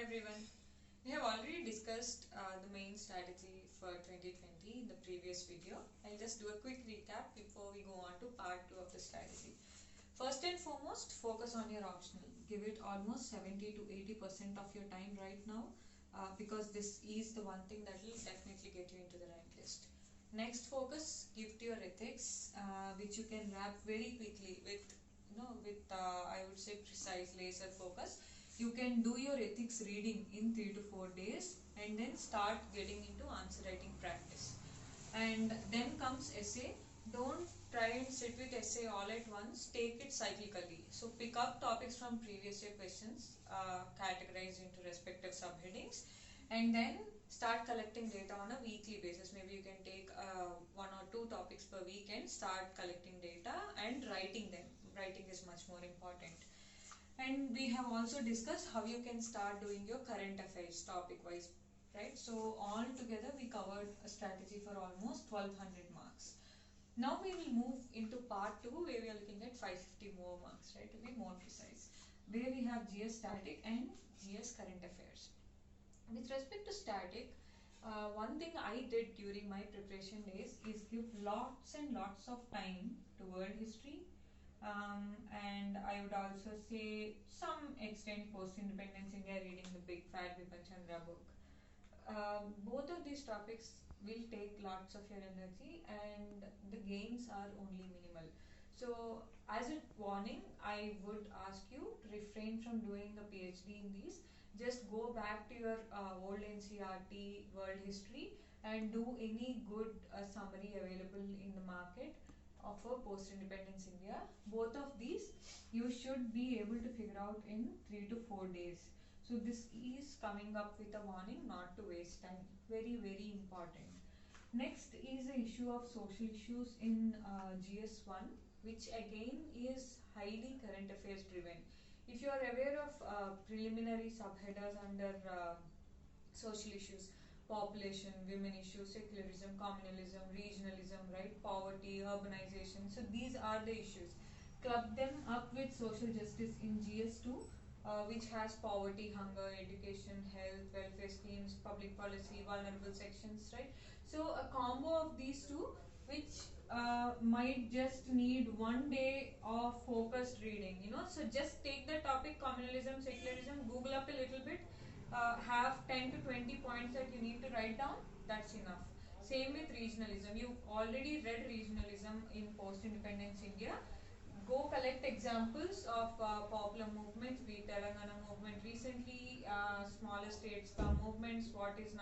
everyone. We have already discussed the main strategy for 2020 in the previous video. I'll just do a quick recap before we go on to part 2 of the strategy. First and foremost, focus on your optional. Give it almost 70 to 80% of your time right now because this is the one thing that will definitely get you into the rank list. Next focus, give to your ethics, which you can wrap very quickly with I would say precise laser focus. You can do your ethics reading in 3 to 4 days and then start getting into answer writing practice. And then comes essay. Don't try and sit with essay all at once. Take it cyclically. So pick up topics from previous year questions, categorized into respective subheadings, and then start collecting data on a weekly basis. Maybe you can take 1 or 2 topics per week and start collecting data and writing them. Writing is much more important. And we have also discussed how you can start doing your current affairs topic wise, right? So all together we covered a strategy for almost 1200 marks. Now we will move into part 2 where we are looking at 550 more marks, right, to be more precise, where we have GS static and GS current affairs. With respect to static, one thing I did during my preparation days is give lots and lots of time to world history, and I would also say some extent post-independence India, reading the big fat Bipin Chandra book. Both of these topics will take lots of your energy and the gains are only minimal. So as a warning, I would ask you to refrain from doing a PhD in these. Just go back to your old NCERT world history and do any good summary available in the market of a post-independence India. Both of these you should be able to figure out in 3 to 4 days. So this is coming up with a warning not to waste time. Very, very important. Next is the issue of social issues in GS1, which again is highly current affairs driven. If you are aware of preliminary subheaders under social issues, population, women issues, secularism, communalism, regionalism, right, poverty, urbanization. So these are the issues. Club them up with social justice in GS2, which has poverty, hunger, education, health, welfare schemes, public policy, vulnerable sections, right? So a combo of these two, which might just need 1 day of focused reading, So just take the topic communalism, secularism, Google up a little bit, have 10 to 20 points that you need to write down, that's enough. Same with regionalism. You already read regionalism in post-independence India. Go collect examples of popular movements, be Telangana movement recently, smaller states movements, what is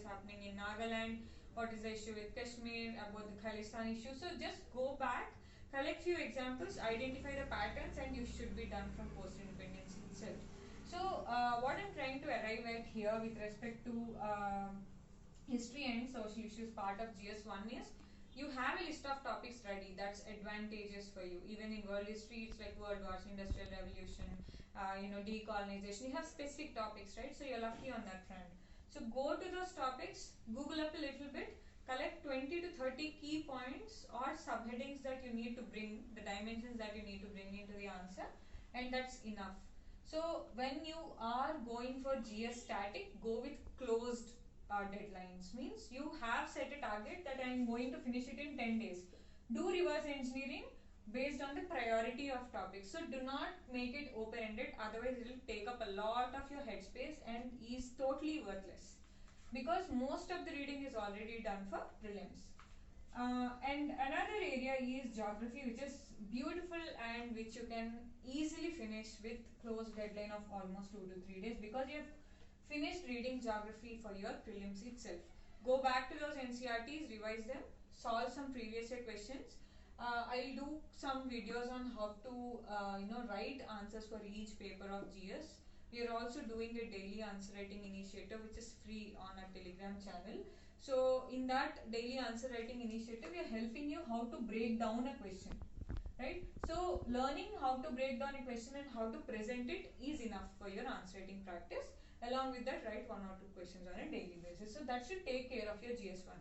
happening in Nagaland, what is the issue with Kashmir, about the Khalistan issue. So just go back, collect few examples, identify the patterns, and you should be done from post-independence itself. So what I'm trying to arrive at here with respect to history and social issues part of GS1 is you have a list of topics ready. That's advantageous for you. Even in world history, it's like world wars, industrial revolution, decolonization. You have specific topics, right? So you're lucky on that front. So go to those topics, Google up a little bit, collect 20 to 30 key points or subheadings that you need to bring, the dimensions that you need to bring into the answer, and that's enough. So when you are going for GS static, go with closed deadlines. Means you have set a target that I am going to finish it in 10 days. Do reverse engineering based on the priority of topics. So do not make it open-ended, otherwise it will take up a lot of your headspace and is totally worthless. Because most of the reading is already done for prelims. And another area is geography, which is beautiful and which you can easily finish with closed deadline of almost 2 to 3 days because you have finished reading geography for your prelims itself. Go back to those NCERTs, revise them, solve some previous year questions. I'll do some videos on how to write answers for each paper of GS. We are also doing a daily answer writing initiative which is free on our Telegram channel. So in that daily answer writing initiative, we are helping you how to break down a question, right? So learning how to break down a question and how to present it is enough for your answer writing practice. Along with that, write 1 or 2 questions on a daily basis. So that should take care of your GS1.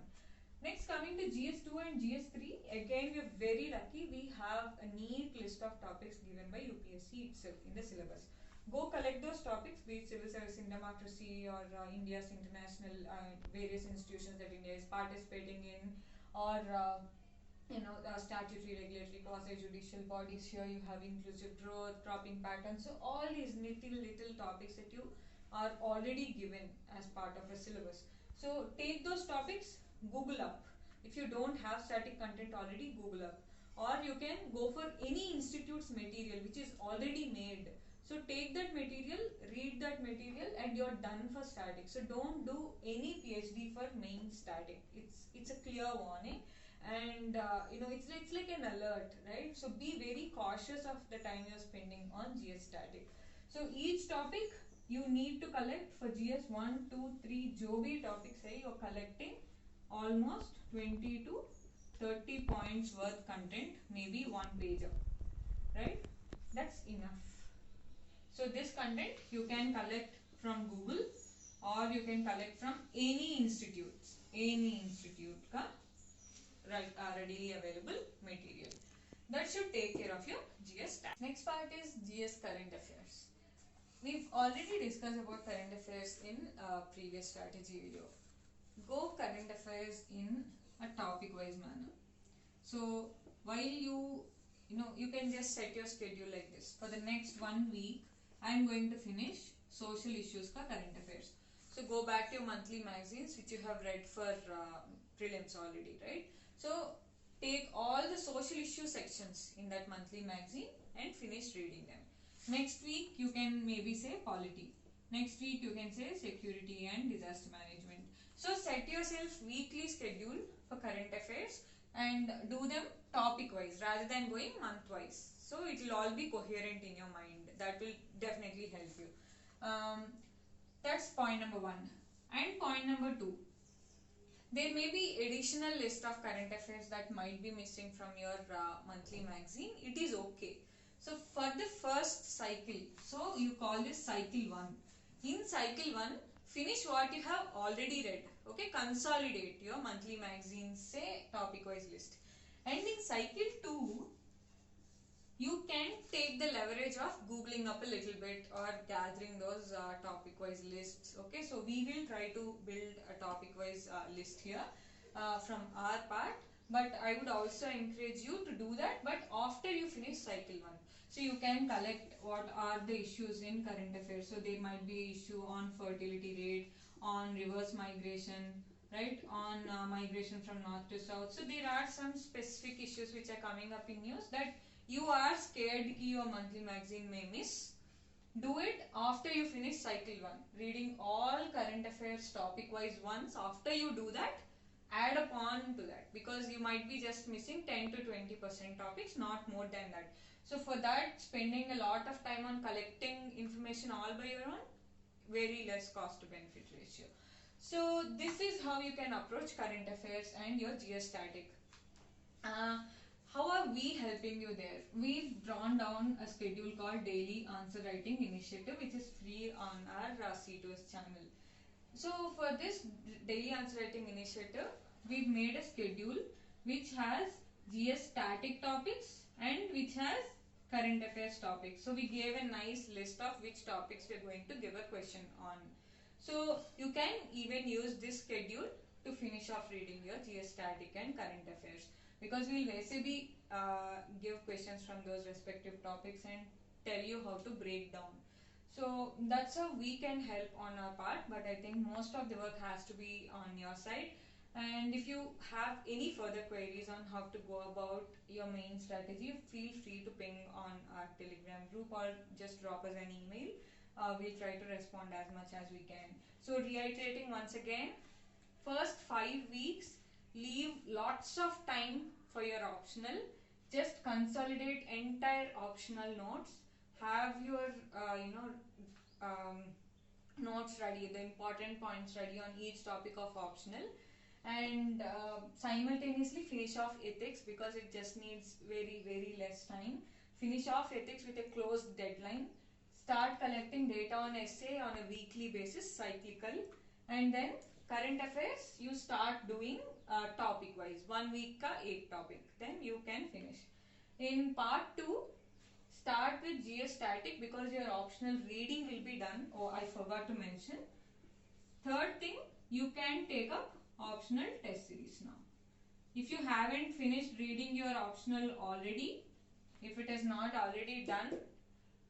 Next, coming to GS2 and GS3, again we are very lucky. We have a neat list of topics given by UPSC itself in the syllabus. Go collect those topics, be it civil service in democracy or India's international various institutions that India is participating in, or statutory, regulatory, quasi-judicial bodies. Here you have inclusive growth, cropping patterns. So all these little topics that you are already given as part of a syllabus. So take those topics, Google up. If you don't have static content already, Google up. Or you can go for any institute's material which is already made. So take that material, read that material, and you're done for static. So don't do any PhD for main static. It's a clear warning, and it's like an alert, right? So be very cautious of the time you're spending on GS static. So each topic you need to collect for GS 1, 2, 3 जो भी topics है you're collecting almost 20 to 30 points worth content, maybe one page up, right? That's enough. So this content you can collect from Google or you can collect from any institute का readily available material. That should take care of your GS stats. Next part is GS current affairs. We've already discussed about current affairs in previous strategy video. Go current affairs in a topic wise manner. So while you can just set your schedule like this. For the next 1 week, I am going to finish social issues ka current affairs. So go back to your monthly magazines which you have read for prelims already, right? So take all the social issue sections in that monthly magazine and finish reading them. Next week you can maybe say polity. Next week you can say security and disaster management. So set yourself weekly schedule for current affairs and do them topic wise rather than going month wise. So it will all be coherent in your mind. That will definitely help you. That's point number 1. And point number 2. There may be additional list of current affairs that might be missing from your monthly magazine. It is okay. So for the first cycle, so you call this cycle 1. In cycle 1, finish what you have already read. Okay, consolidate your monthly magazine, say topic wise list. And in cycle 2, you can take the leverage of googling up a little bit or gathering those topic wise lists. Okay, so we will try to build a topic wise list here from our part, but I would also encourage you to do that, but after you finish cycle 1. So you can collect what are the issues in current affairs. So there might be issue on fertility rate, on reverse migration, right, on migration from north to south. So there are some specific issues which are coming up in news that you are scared that your monthly magazine may miss. Do it after you finish cycle 1. Reading all current affairs topic wise once. After you do that, add upon to that, because you might be just missing 10 to 20% topics, not more than that. So for that, spending a lot of time on collecting information all by your own, very less cost to benefit ratio. So this is how you can approach current affairs and your GS static. How are we helping you there? We've drawn down a schedule called Daily Answer Writing Initiative, which is free on our C2S channel. So for this Daily Answer Writing Initiative, we've made a schedule which has GS static topics and which has current affairs topics. So we gave a nice list of which topics we're going to give a question on. So you can even use this schedule to finish off reading your GS static and current affairs, because we will basically give questions from those respective topics and tell you how to break down. So that's how we can help on our part, but I think most of the work has to be on your side. And if you have any further queries on how to go about your main strategy, feel free to ping on our Telegram group or just drop us an email. We'll try to respond as much as we can. So reiterating once again, first 5 weeks, leave lots of time for your optional. Just consolidate entire optional notes. Have your notes ready, the important points ready on each topic of optional, and simultaneously finish off ethics, because it just needs very less time. Finish off ethics with a closed deadline. Start collecting data on essay on a weekly basis, cyclical, and then current affairs you start doing topic wise, 1 week ka 8 topic, then you can finish. In part 2, start with GS static because your optional reading will be done. Oh, I forgot to mention. Third thing, you can take up optional test series now. If you haven't finished reading your optional already, if it is not already done,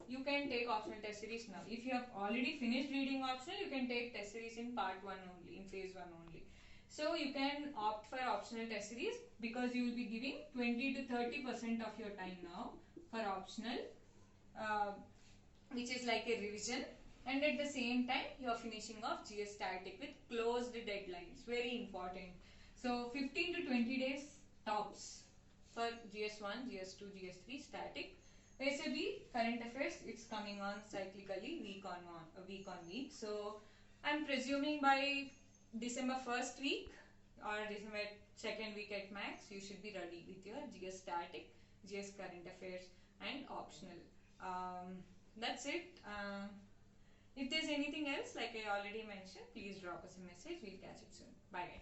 you can take optional test series now. If you have already finished reading optional, you can take test series in part 1 only, in phase 1 only. So you can opt for optional test series because you will be giving 20 to 30% of your time now for optional, which is like a revision, and at the same time you are finishing off GS static with closed deadlines. Very important. So 15 to 20 days tops for GS1, GS2, GS3 static. Basically, current affairs, it's coming on cyclically week on week. So I'm presuming by December 1st week or December 2nd week at max, you should be ready with your GS static, GS current affairs and optional. That's it. If there's anything else, like I already mentioned, please drop us a message. We'll catch up soon. Bye guys.